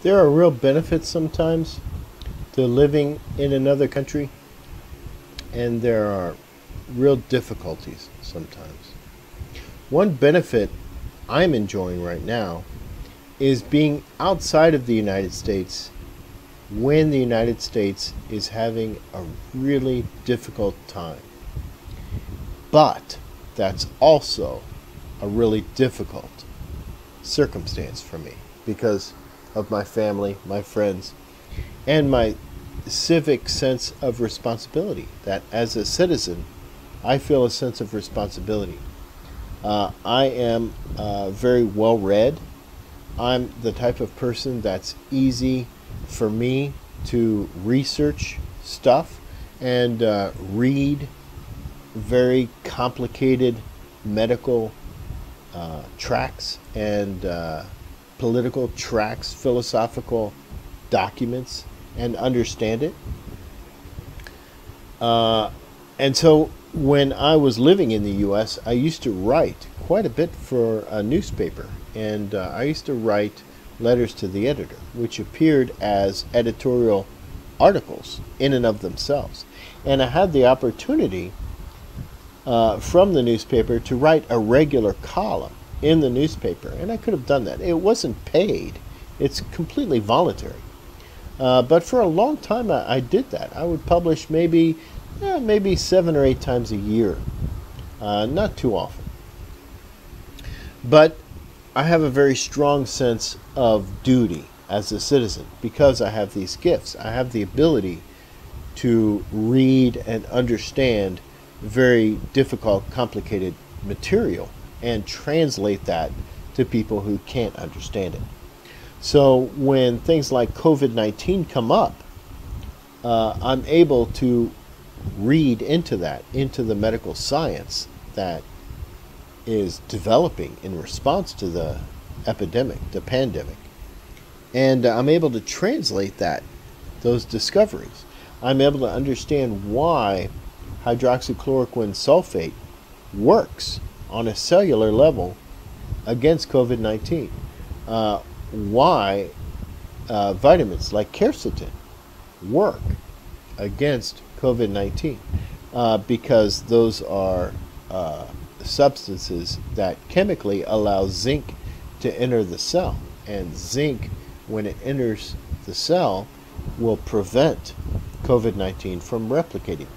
There are real benefits sometimes to living in another country, and there are real difficulties sometimes. One benefit I'm enjoying right now is being outside of the United States when the United States is having a really difficult time. But that's also a really difficult circumstance for me because of my family, my friends, and my civic sense of responsibility. That as a citizen, I feel a sense of responsibility. I am very well read. I'm the type of person that's easy for me to research stuff and read very complicated medical tracts and political tracts, philosophical documents, and understand it. And so when I was living in the U.S., I used to write quite a bit for a newspaper, and I used to write letters to the editor, which appeared as editorial articles in and of themselves. And I had the opportunity from the newspaper to write a regular column in the newspaper, and I could have done that. It wasn't paid. It's completely voluntary. But for a long time, I did that. I would publish maybe 7 or 8 times a year, not too often. But I have a very strong sense of duty as a citizen because I have these gifts. I have the ability to read and understand very difficult, complicated material and translate that to people who can't understand it. So when things like COVID-19 come up, I'm able to read into that, into the medical science that is developing in response to the epidemic, the pandemic. And I'm able to translate those discoveries. I'm able to understand why hydroxychloroquine sulfate works on a cellular level against COVID-19. Why vitamins like quercetin work against COVID-19 because those are substances that chemically allow zinc to enter the cell, and zinc, when it enters the cell, will prevent COVID-19 from replicating.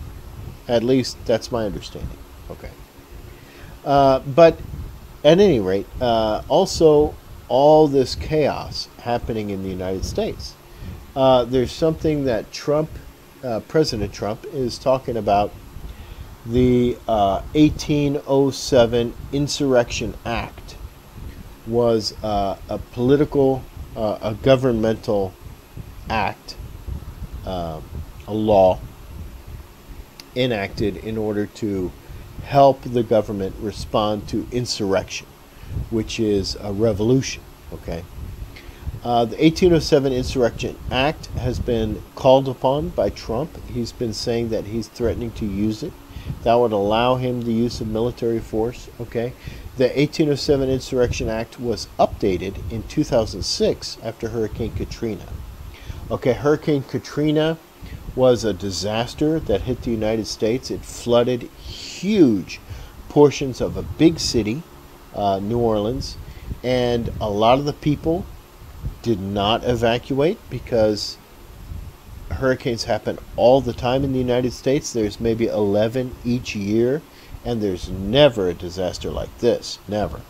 At least that's my understanding. Okay. But at any rate, also all this chaos happening in the United States. There's something that President Trump is talking about. The 1807 Insurrection Act was a political, a governmental act, a law enacted in order to help the government respond to insurrection, which is a revolution. Okay. The 1807 Insurrection Act has been called upon by Trump. He's been saying that he's threatening to use it. That would allow him the use of military force. Okay. The 1807 Insurrection Act was updated in 2006 after Hurricane Katrina. Okay, Hurricane Katrina was a disaster that hit the United States. It flooded huge portions of a big city, New Orleans, and a lot of the people did not evacuate because hurricanes happen all the time in the United States. There's maybe 11 each year, and there's never a disaster like this, never.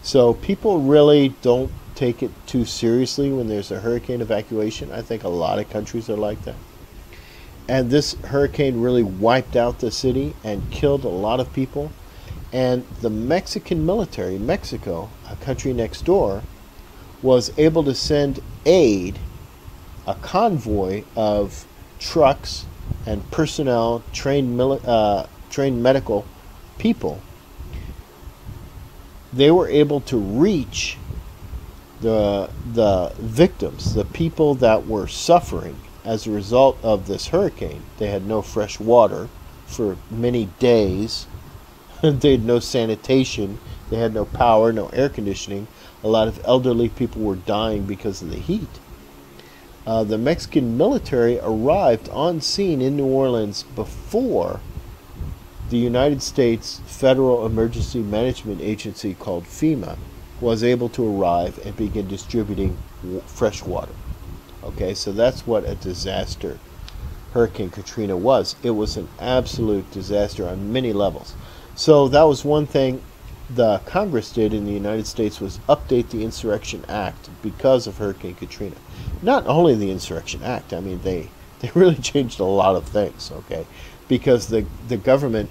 So people really don't take it too seriously when there's a hurricane evacuation. I think a lot of countries are like that. And this hurricane really wiped out the city and killed a lot of people. And the Mexican military, Mexico, a country next door, was able to send aid, a convoy of trucks and personnel, trained medical people. They were able to reach the victims, the people that were suffering as a result of this hurricane. They had no fresh water for many days. They had no sanitation. They had no power, no air conditioning. A lot of elderly people were dying because of the heat. The Mexican military arrived on scene in New Orleans before the United States Federal Emergency Management Agency, called FEMA, was able to arrive and begin distributing fresh water. Okay, so that's what a disaster Hurricane Katrina was. It was an absolute disaster on many levels. So that was one thing the Congress did in the United States, was update the Insurrection Act because of Hurricane Katrina. Not only the Insurrection Act, I mean, they really changed a lot of things, okay? Because the government,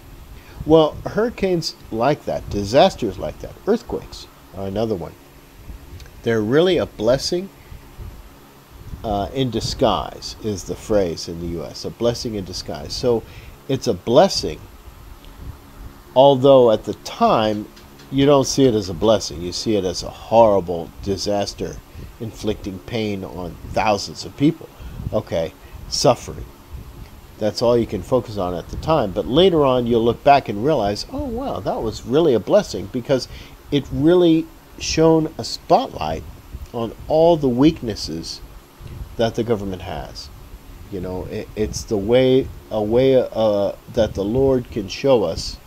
well, hurricanes like that, disasters like that, earthquakes are another one. They're really a blessing in disguise, is the phrase in the U.S., a blessing in disguise. So it's a blessing, although at the time you don't see it as a blessing. You see it as a horrible disaster inflicting pain on thousands of people, okay, suffering. That's all you can focus on at the time. But later on, you'll look back and realize, oh, wow, that was really a blessing, because it really shone a spotlight on all the weaknesses that the government has. You know, it's a way that the Lord can show us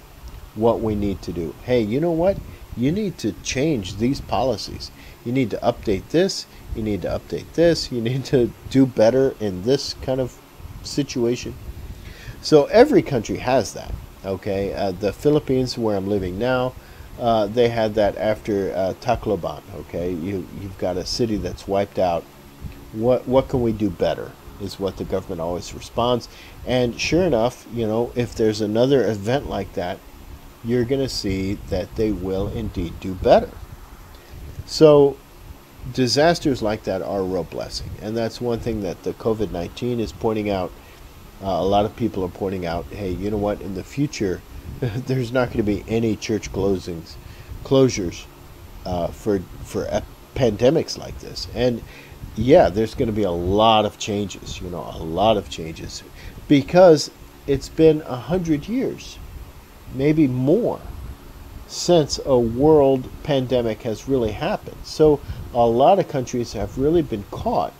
what we need to do. Hey, you know what? You need to change these policies. You need to update this. You need to update this. You need to do better in this kind of situation. So every country has that. Okay, the Philippines, where I'm living now, they had that after Tacloban. Okay, you've got a city that's wiped out. What can we do better? Is what the government always responds. And sure enough, you know, if there's another event like that, you're going to see that they will indeed do better. So disasters like that are a real blessing. And that's one thing that the COVID-19 is pointing out. A lot of people are pointing out, hey, you know what, in the future, there's not going to be any church closures for pandemics like this. And yeah, there's going to be a lot of changes, you know, a lot of changes, because it's been 100 years, maybe more, since a world pandemic has really happened. So a lot of countries have really been caught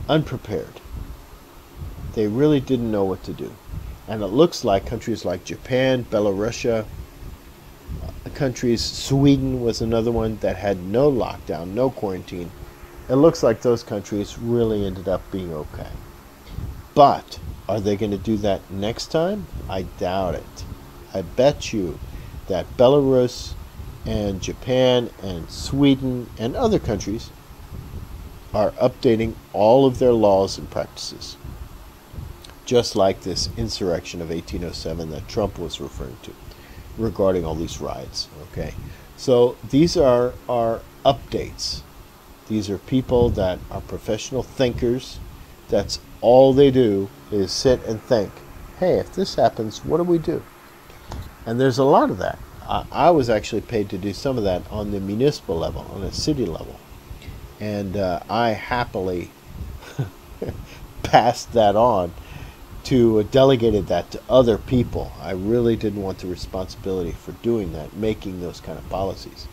unprepared. They really didn't know what to do. And it looks like countries like Japan, Belarus, countries, Sweden was another one that had no lockdown, no quarantine. It looks like those countries really ended up being okay. But are they going to do that next time? I doubt it. I bet you that Belarus and Japan and Sweden and other countries are updating all of their laws and practices, just like this insurrection of 1807 that Trump was referring to regarding all these riots. Okay, so these are updates. These are people that are professional thinkers. That's all they do, is sit and think, hey, if this happens, what do we do? And there's a lot of that. I was actually paid to do some of that on the municipal level, on a city level. And I happily passed that on to delegated that to other people. I really didn't want the responsibility for doing that, making those kind of policies.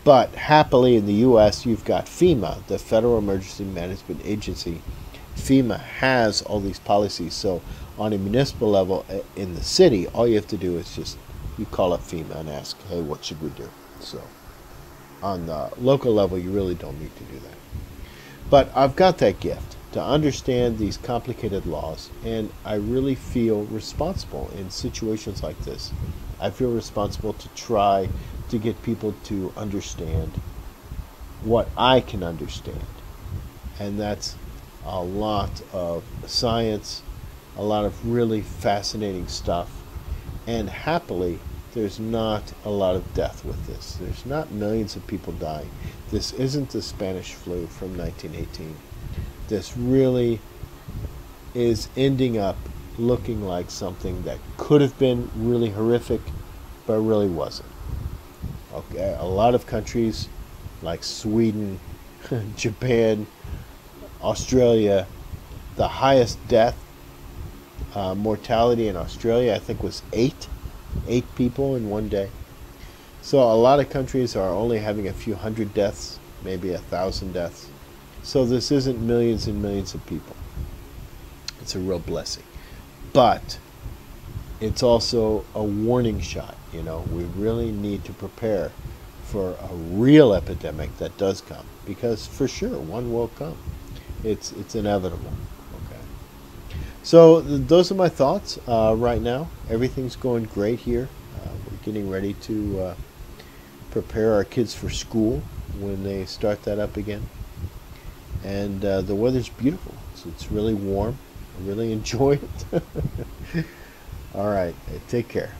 But happily in the U.S., you've got FEMA, the Federal Emergency Management Agency. FEMA has all these policies. So on a municipal level in the city, all you have to do is just, you call up FEMA and ask, hey, what should we do? So on the local level, you really don't need to do that. But I've got that gift to understand these complicated laws, and I really feel responsible in situations like this. I feel responsible to try to get people to understand what I can understand. And that's a lot of science, a lot of really fascinating stuff. And happily, there's not a lot of death with this. There's not millions of people dying. This isn't the Spanish flu from 1918. This really is ending up looking like something that could have been really horrific, but really wasn't. Okay, a lot of countries like Sweden, Japan, Australia, the highest death mortality in Australia, I think, was eight people in one day. So a lot of countries are only having a few hundred deaths, maybe 1,000 deaths. So this isn't millions and millions of people. It's a real blessing. But it's also a warning shot. You know, we really need to prepare for a real epidemic that does come, because for sure one will come. It's inevitable. Okay. So those are my thoughts right now. Everything's going great here. We're getting ready to prepare our kids for school when they start that up again. And the weather's beautiful. So it's really warm. I really enjoy it. All right. Take care.